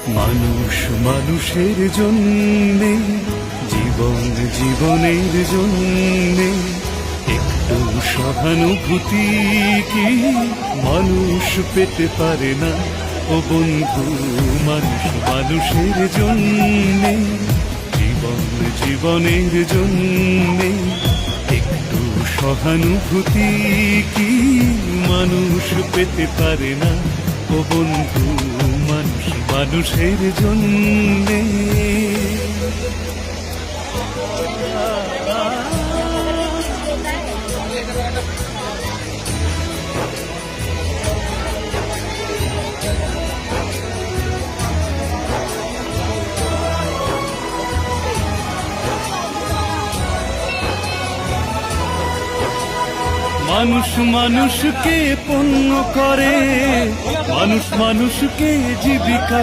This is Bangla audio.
মানুষ মানুষের জন্যে, জীবন জীবনের জন্যে একটু সহানুভূতি কি মানুষ পেতে পারে না? ও বন্ধু, মানুষ মানুষের জন্যে, জীবন জীবনের জন্যে একটু সহানুভূতি কি মানুষ পেতে পারে না? ও বন্ধু, মানুষ মানুষের জন্যে। মানুষ মানুষকে পণ্য করে, মানুষ মানুষকে জীবিকা